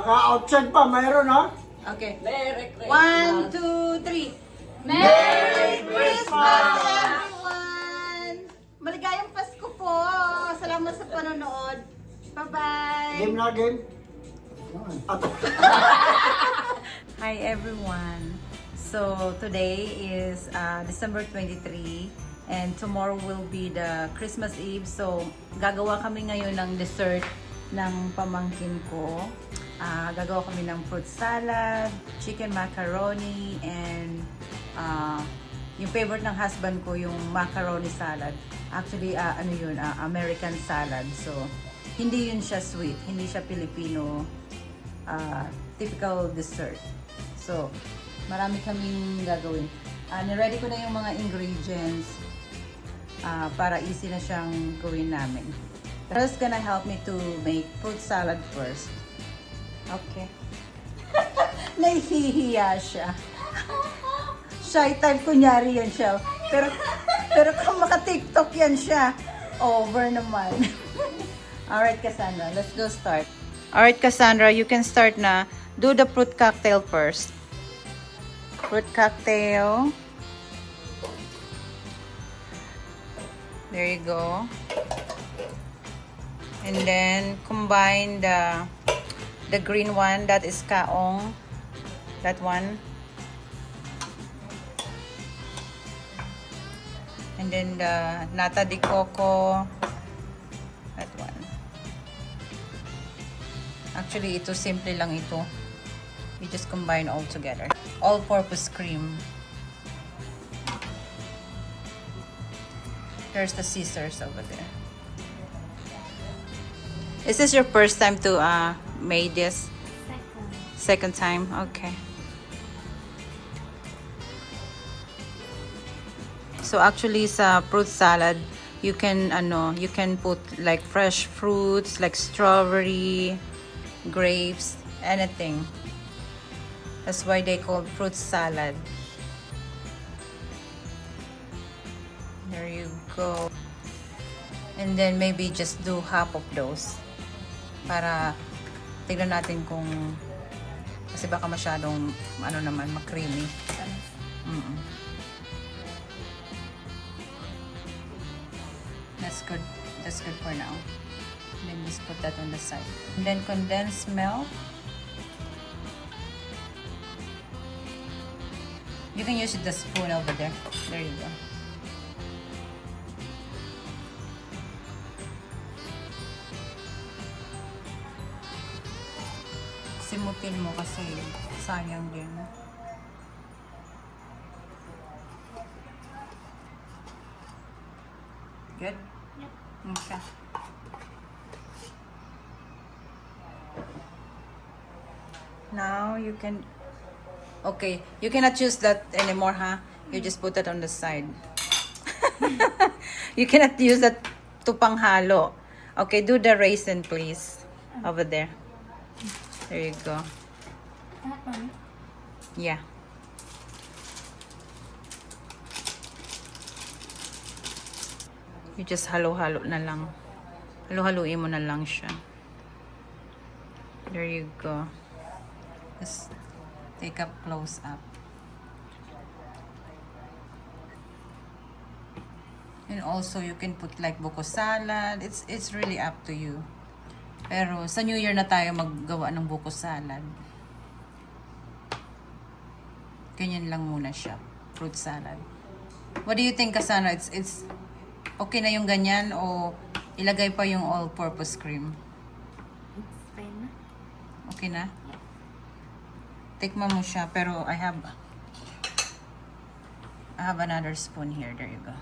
Outside pa, mayroon ha? Okay. Merry Christmas. 1, 2, 3. Merry Christmas, everyone! Maligayang Pasko po! Salamat sa panonood. Bye-bye! Game na game. At Hi everyone! So today is December 23 and tomorrow will be the Christmas Eve. So gagawa kami ngayon ng dessert ng pamangkin ko. Gagawa kami ng fruit salad, chicken macaroni, and yung favorite ng husband ko yung macaroni salad. Actually, ano yun, American salad. So hindi yun siya sweet, hindi siya Filipino typical dessert. So, marami kaming gagawin. Niready ko na yung mga ingredients para easy na siyang gawin namin. Just gonna help me to make fruit salad first. Okay. Nahihiya siya. Shy type, kunyari yan siya. Pero kung maka-TikTok yan siya, over naman. Alright, Cassandra, let's go start. Alright, Cassandra, you can start na. Do the fruit cocktail first. Fruit cocktail. There you go. And then combine the green one, that is kaong. That one. And then the nata de coco. That one. Actually, ito simple lang ito. You just combine all together. All-purpose cream. There's the scissors over there. Is this your first time to make this? Second time? Okay. So actually sa fruit salad, you can put like fresh fruits like strawberry, grapes, anything. That's why they call fruit salad. There you go. And then maybe just do half of those. Para tignan natin kung kasi baka masyadong ma-creamy. That's good. That's good for now. And then just put that on the side. And then condensed milk. You can use the spoon over there. There you go. Simutin mo kasi sayang din. Good? Yep. Okay. Now you can... Okay, you cannot use that anymore, huh? You just put that on the side. You cannot use that to panghalo. Okay, do the raisin, please. Over there. There you go. Yeah. You just halo-halo na lang. Halo-haluin mo na lang siya. There you go. Just take up close up. And also you can put like buko salad. It's really up to you. Pero sa New Year na tayo maggawa ng buko salad. Ganyan lang muna siya. Fruit salad. What do you think, Cassandra? It's okay na yung ganyan o ilagay pa yung all-purpose cream? It's fine na. Okay na? Tikman mo siya, pero I have another spoon here. There you go.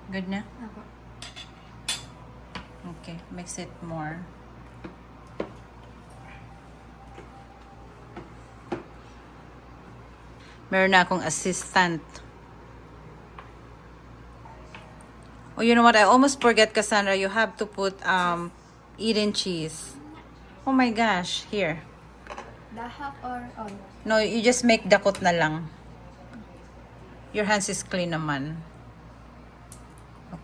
Good na? Ako. Okay, mix it more. Meron na akong assistant. Oh, you know what? I almost forget, Cassandra. You have to put Eden cheese. Oh my gosh. Here. The half or all? No, you just make dakot na lang. Your hands is clean naman.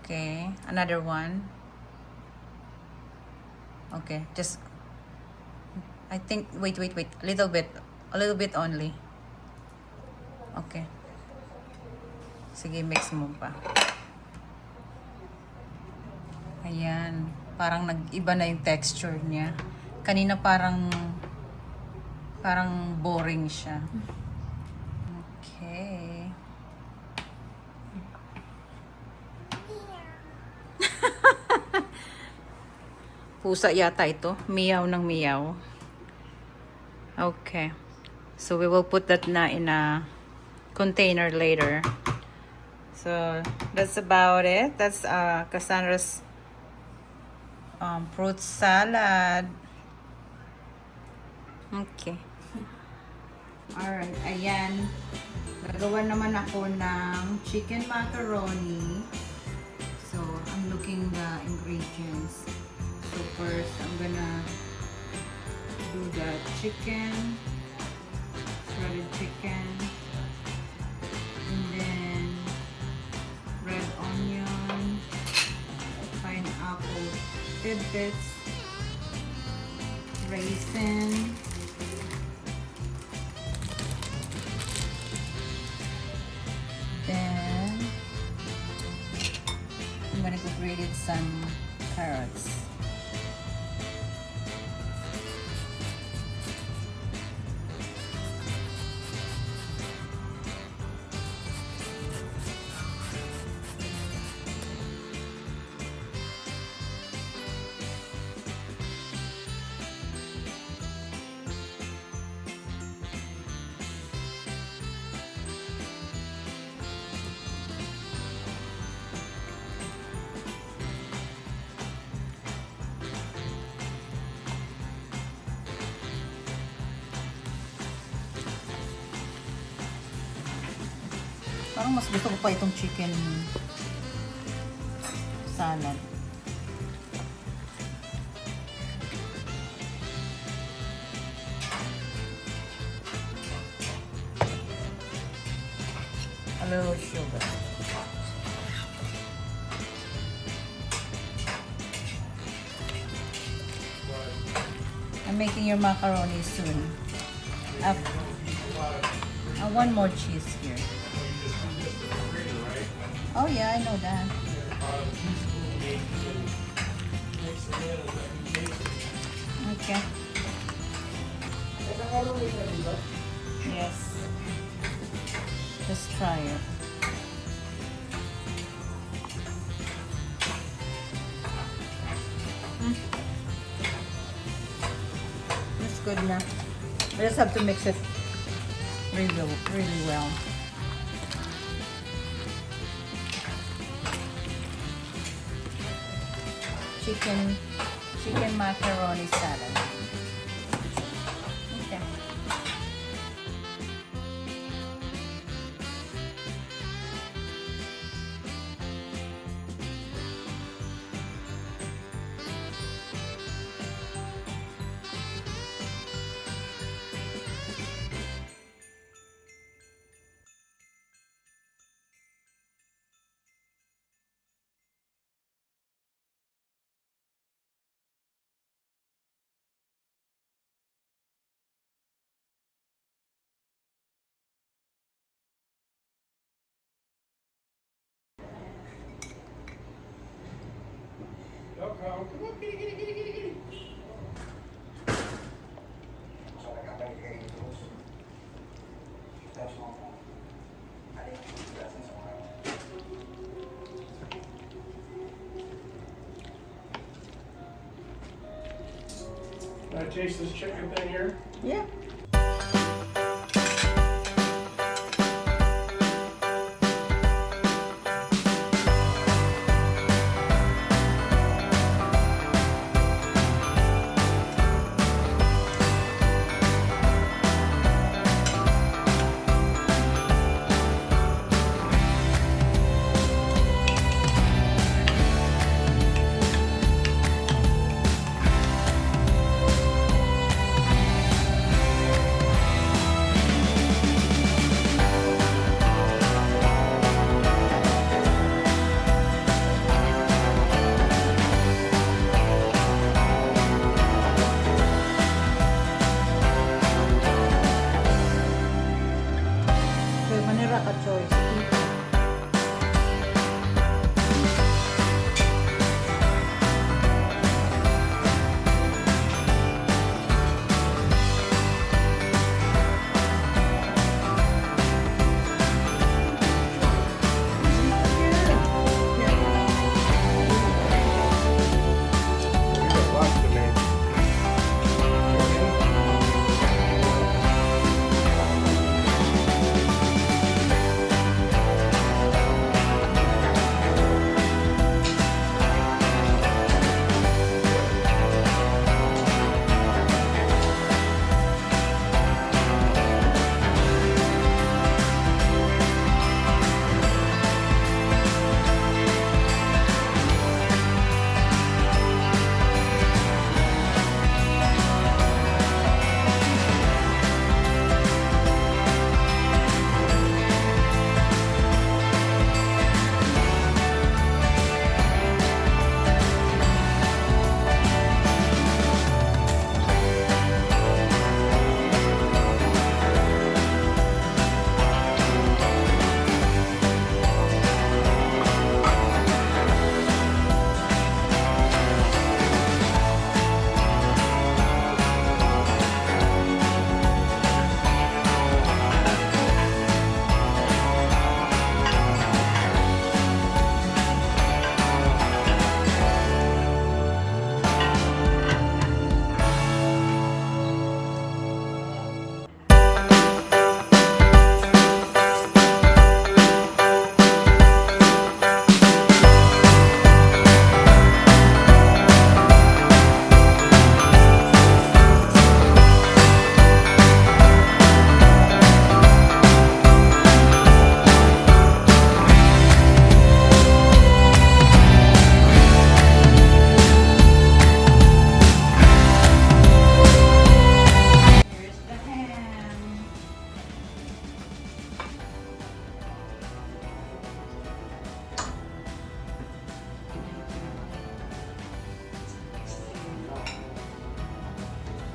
Okay. Another one. Okay, just I think wait. A little bit only. Okay. Sige, mix mo pa. Ayan, parang nag-iba na yung texture niya. Kanina parang boring siya. Okay. Pusa yata ito. Meow ng meow. Okay. So we will put that na in a container later. So that's about it. That's Cassandra's fruit salad. Okay. Alright, ayan. Gagawa naman ako ng chicken macaroni. So, I'm looking the ingredients. So first, I'm gonna do the chicken, shredded chicken, and then red onion, pineapple tidbits, raisin, then I'm gonna go grated some carrots. Parang mas gusto ko pa itong chicken salad. A little sugar. I'm making your macaroni soon. One more cheese here. Oh yeah, I know that. Okay. Yes. Just try it. It's good enough. I just have to mix it really well. Chicken macaroni salad. Okay. Can I taste this chicken thing here? Yeah.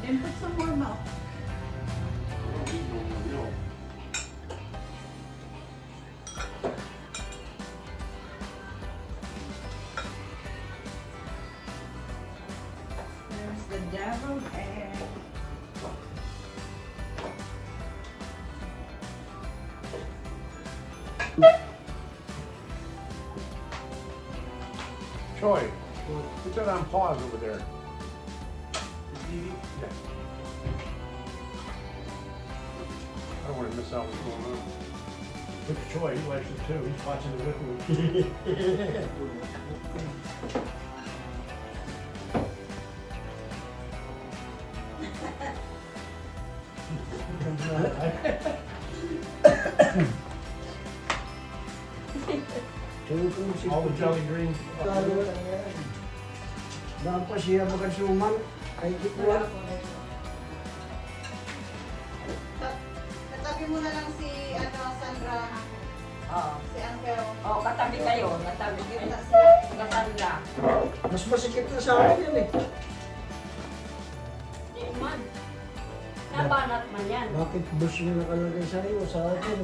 Then put some more milk. There's the deviled egg. Troy, put that on pause over there. Yeah. I don't want to miss out what's going on. Look at Troy, he likes it too. He's watching it with me. All the jelly green. Dahil pa siya magkasuman. Ay, ito. Katabi mo na lang si Sandra. Oo. Si Uncle. Oh, katabi kayo. Katabi kayo. Katanda. Mas masikip na sa akin yan eh. Di man. Nabanat man yan. Bakit bus niya nakalagay sa iyo? Sa akin,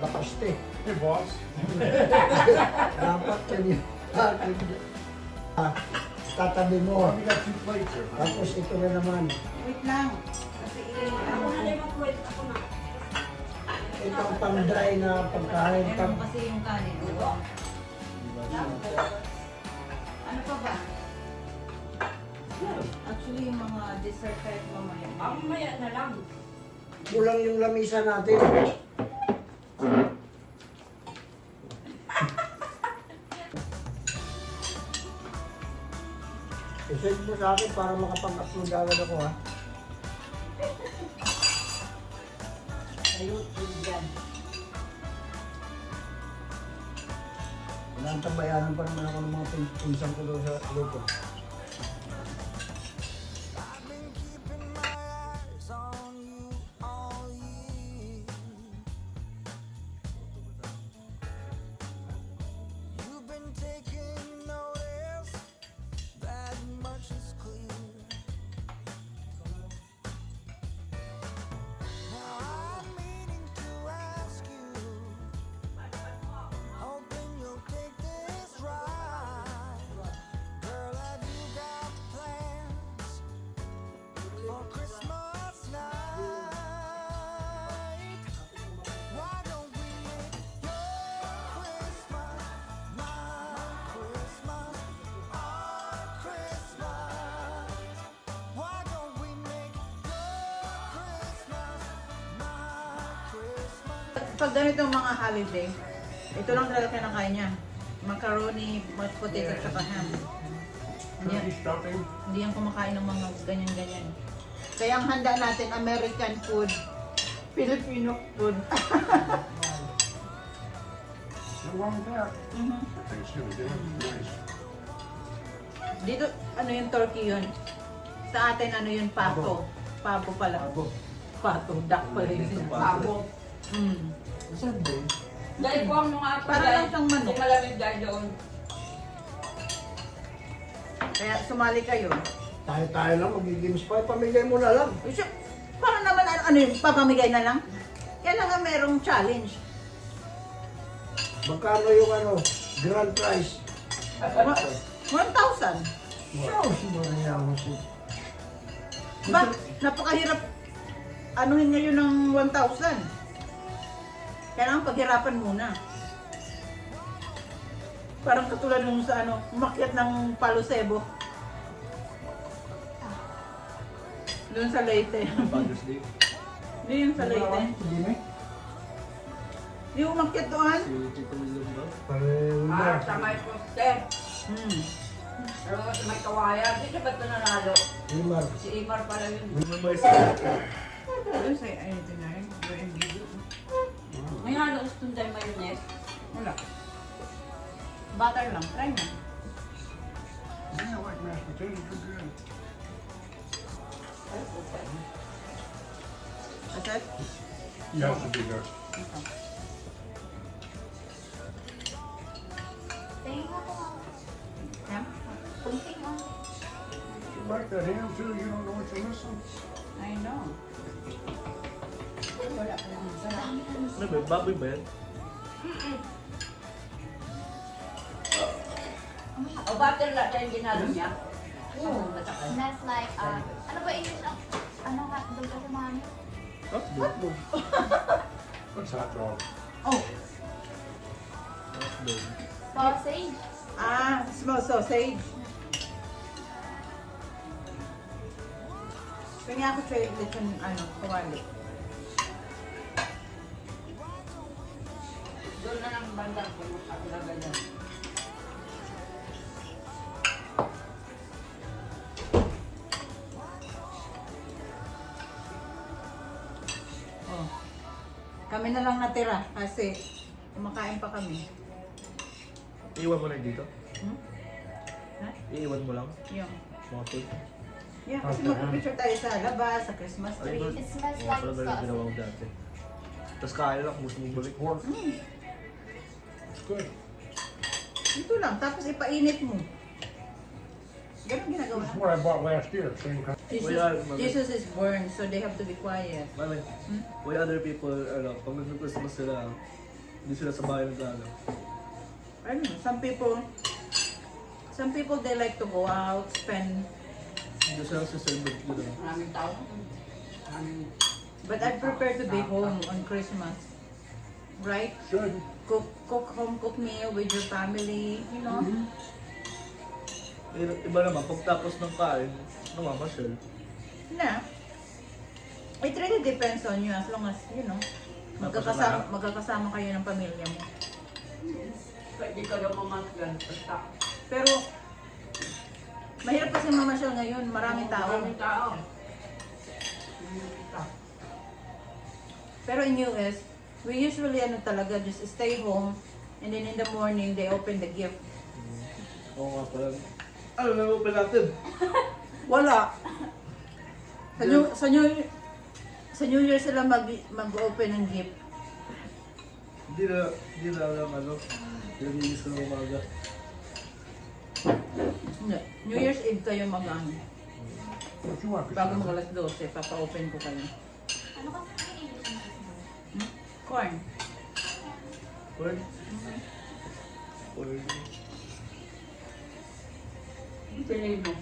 lakaste. Hey, boss. Dapat yan yun. Tatabi mo. We got 2 plates here. Tapos ito na naman. Wait lang. Kasi Ako na din mag-wait. Ako na. Ito ang pang-dry na pagkain. meron kasi yung kanin. Oo. Ano pa ba? Actually, yung mga dessert kahit mamaya. Mamaya na lang. Kulang yung lamisa natin. I-send mo sa akin para makapag-upload agad ako ha. Ayun, yan. Walang tambayanan pa naman ako ng mga pinsang ko doon sa luto. Pag ganitong mga holiday, ito lang talaga kinakain niya. Macaroni, mashed potato, at saka ham. Turkey stuffing. Hindi yan kumakain ng mga ganyan-ganyan. Kaya ang handa natin, American food, Filipino food. Nothing wrong with that. Mhm. Thanksgiving dinner. Nice. Dito, ano yung turkey yun? Sa atin, ano yun? Pato. Pabo pala. Pato. Duck pala yun. Pabo. Mm. Dahil po ang mga Para lang siyang manok. Yung malamig dahil doon. Kaya sumali kayo. Tayo lang, mag-games pa. Pamigay mo na lang. Kasi, para naman, ano yun, papamigay na lang? Kailangan merong challenge. Magkano yung grand prize? 1,000. Wow, siguro niya ako siya. Ba? Napakahirap anuhin ngayon ng 1,000. Kailangan paghirapan muna. Parang katulad nung sa umakyat ng Palo Cebo. Doon sa Leyte. Hindi yung sa Leyte. Hindi umakyat doon. Ah, sa may poste. Hmm. Pero sa may kawayan. Sino ba ito nanalo? Limar. Si Imar pala yun. Doon sa ayun na yun. May halo gusto tayo mayonnaise. Wala. Butter lang. Try mo. Yeah, I like mashed potatoes. They're good. That's it? You have to be there. Tingin ako. Yeah? Kunting on. You like that ham too? You don't know what you're missing? I know. Wala pa lang. Sarap. Ano ba? Baboy ba yan? O butter lang tayo ginalo niya. Oo, matakal. That's like, ano ba English ang, ano hotdog kasi mami? Hotdog. What's hot dog? Oh, Hotdog. Sausage. small sausage. Kanya ako try ulit yung kawali. Doon na ng banda ko makakalaga niya. Oh. Kami na lang natira kasi kumakain pa kami. Iiwan mo na dito? Hmm? Ha? Iiwan mo lang? Yung. Mga food? Yeah, kasi magpipicture tayo sa labas, sa Christmas Ay, tree. good. It smells Mga like pala ganun ginawa ko sausage. dati. Tapos kain lang, gusto mong balik. Pork. It's good. Ito lang, tapos ipainit mo. Ganun ginagawa. This is what I bought last year. Same kind. Jesus is born, so they have to be quiet. Mami, why other people, pag nag-Christmas sila, hindi sila sa bahay nag-ano. I don't know, some people they like to go out, spend, Hindi sila nagsiserve dito. Maraming tao. Maraming... but I prefer to be home on Christmas. Right? Should. Cook home cooked meal with your family, you know? Iba naman, pagtapos ng kain, namamasyal. Na. It really depends on you as long as, you know, magkakasama kayo ng pamilya mo. Pwede ka daw mamasgan. Basta. Pero, mahirap kasi mamasyal ngayon, maraming tao. Maraming tao. Pero in US, we usually talaga just stay home and then in the morning they open the gift. Oo nga pala. Ano na open natin? Wala. Sa New Year sila mag-open ng gift. Hindi na alam nilinis ko ng umaga. Hindi. New Year's Eve kayo mag-ano. What you want? Bago Christmas? mag alas 12, papa-open ko kayo. Ano kasi ang English ng Christmas? Corn. Corn? Corn. Pinay mo.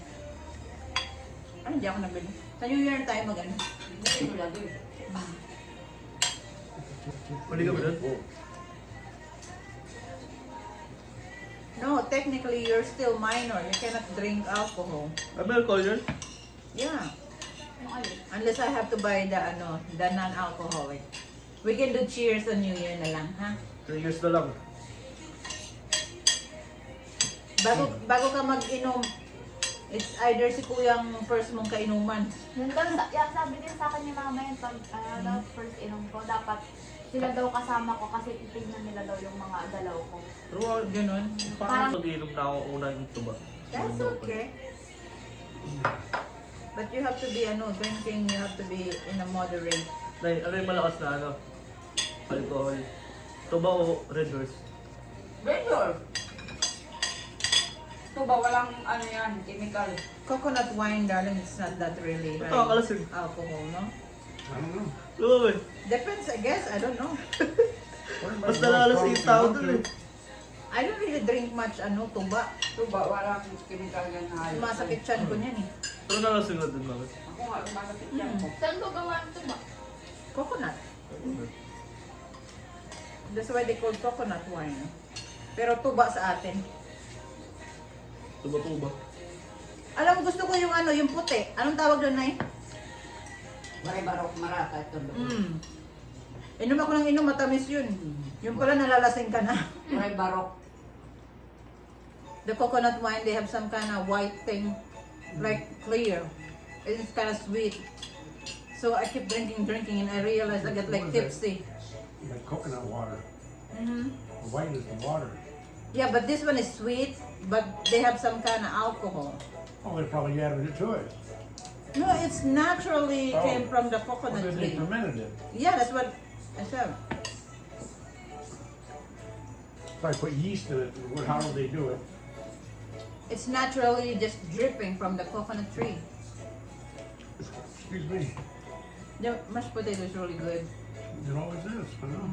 Ay, hindi ako nabili. Sa New Year tayo mag-ano. Hindi mo lagi. Pwede ka ba doon? No, technically you're still minor. You cannot drink alcohol. May alcohol yun? Yeah. Yung alin? Unless I have to buy the non-alcoholic. We can do cheers on New Year na lang, ha? 3 years na lang. Bago ka mag-inom, it's either si kuyang first mong kainuman. Yun daw, sabi din sa akin ni mama yun, pag daw first inom ko, dapat sila daw kasama ko kasi titignan nila daw yung mga dalaw ko. Pero ganun. Parang mag-iinom na ako una yung tuba. That's okay. But you have to be, drinking, you have to be in a moderate. Ano yung malakas na alcohol? Tuba o Red Horse? Vendor. Ito ba walang ano yan, chemical? Coconut wine, darling, it's not that really Ito, akalasig. alcohol, no? I don't know. Tuba ba? Depends, I guess. I don't know. Mas nalalasig yung tao dun eh. I don't really drink much, tuba. Ito ba walang chemical yan na halos? Sumasakit chan ko niyan eh. Pero nalasig na dun, mami. Ako nga, sumasakit yan ko. Saan ko gawa ito ba? Coconut. That's why they call coconut wine. Pero tuba sa atin. Tuba-tuba. Alam mo, gusto ko yung puti. Anong tawag doon, Nay? Barok marata ito. Inom ako ng inom, matamis yun. Yung pala nalalasing ka na. Barok. The coconut wine, they have some kind of white thing, like clear. It's kind of sweet. So I keep drinking, and I realize I get like tipsy. Like coconut water. Mhm. The white is the water. Yeah, but this one is sweet, but they have some kind of alcohol. Oh, they probably added it to it. No, it's naturally Oh. came from the Well, coconut then they tree. fermented it. Yeah, that's what I said. Probably put yeast in it. How do they do it? It's naturally just dripping from the coconut tree. Excuse me. The mashed potato is really good. It always is. I know.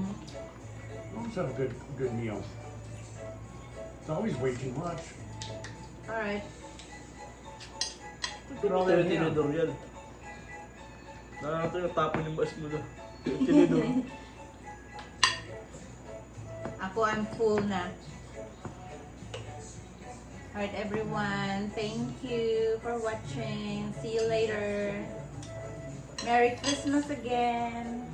Always have a good meal. It's always way too much. Alright. Put all that in. Tinidor yan. Nakakatapon yung bas mo na. Tinidor. Ako, I'm full na. Alright everyone, thank you for watching. See you later. Merry Christmas again.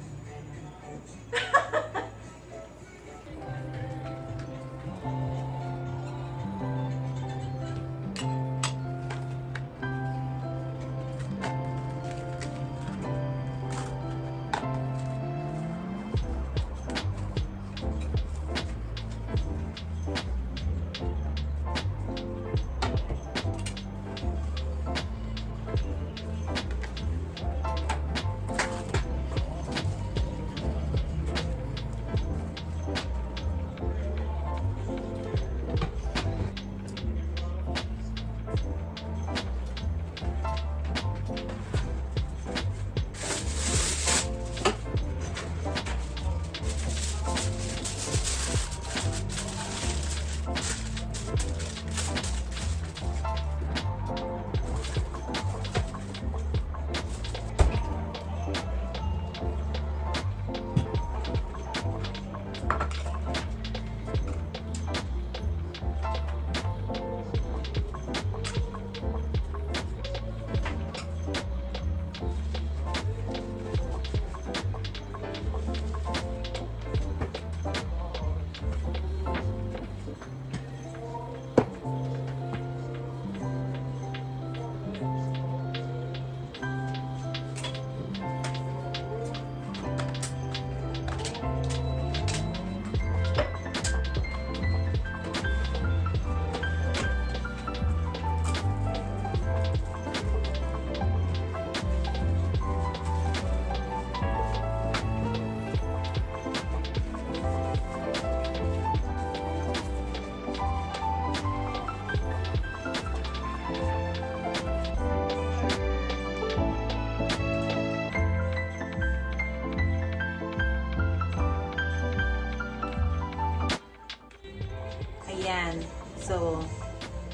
Ayan. So,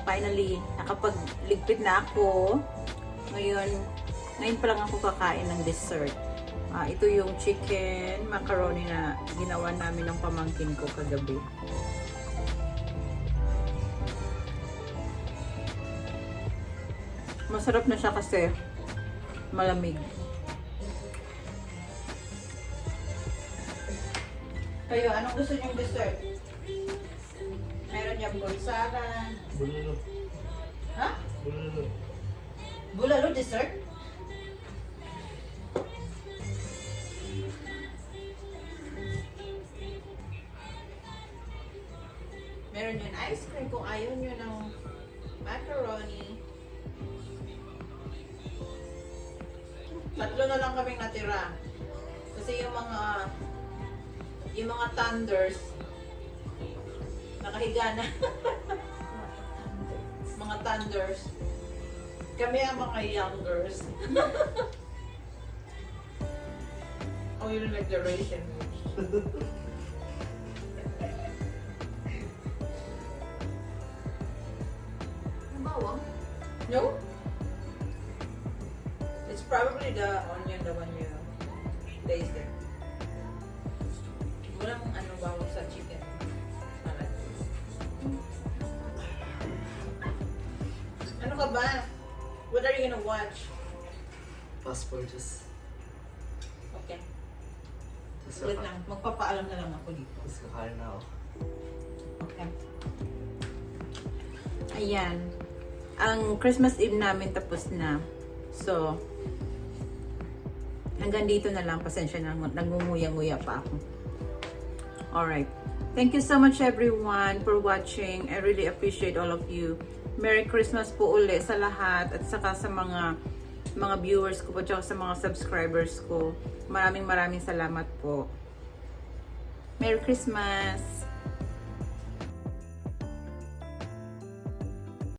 finally, nakapagligpit na ako. Ngayon pa lang ako kakain ng dessert. Ito yung chicken macaroni na ginawa namin ng pamangkin ko kagabi. Masarap na siya kasi malamig. Kayo, anong gusto niyong dessert? Meron niyang bulsaran. Bulalo. Ha? Bulalo. Bulalo dessert? Meron yun ice cream kung ayaw nyo ng macaroni. Tatlo na lang kaming natira. Kasi yung mga thunders nakahiga na. Mga thunders. Kami ang mga youngers. Oh, you don't like the ration. Bawang? No? It's probably the onion, the one you tasted. Walang bawang sa chicken. Salad. Ano ka ba? What are you gonna watch? Fast purchase. Okay. Tapos Wait lang. Magpapaalam na lang ako dito. kakain na ako. Okay. Ayan. Ang Christmas Eve namin tapos na. So, hanggang dito na lang. Pasensya na. Nangunguya-nguya pa ako. Alright. Thank you so much everyone for watching. I really appreciate all of you. Merry Christmas po uli sa lahat at saka sa mga viewers ko po at sa mga subscribers ko. Maraming salamat po. Merry Christmas!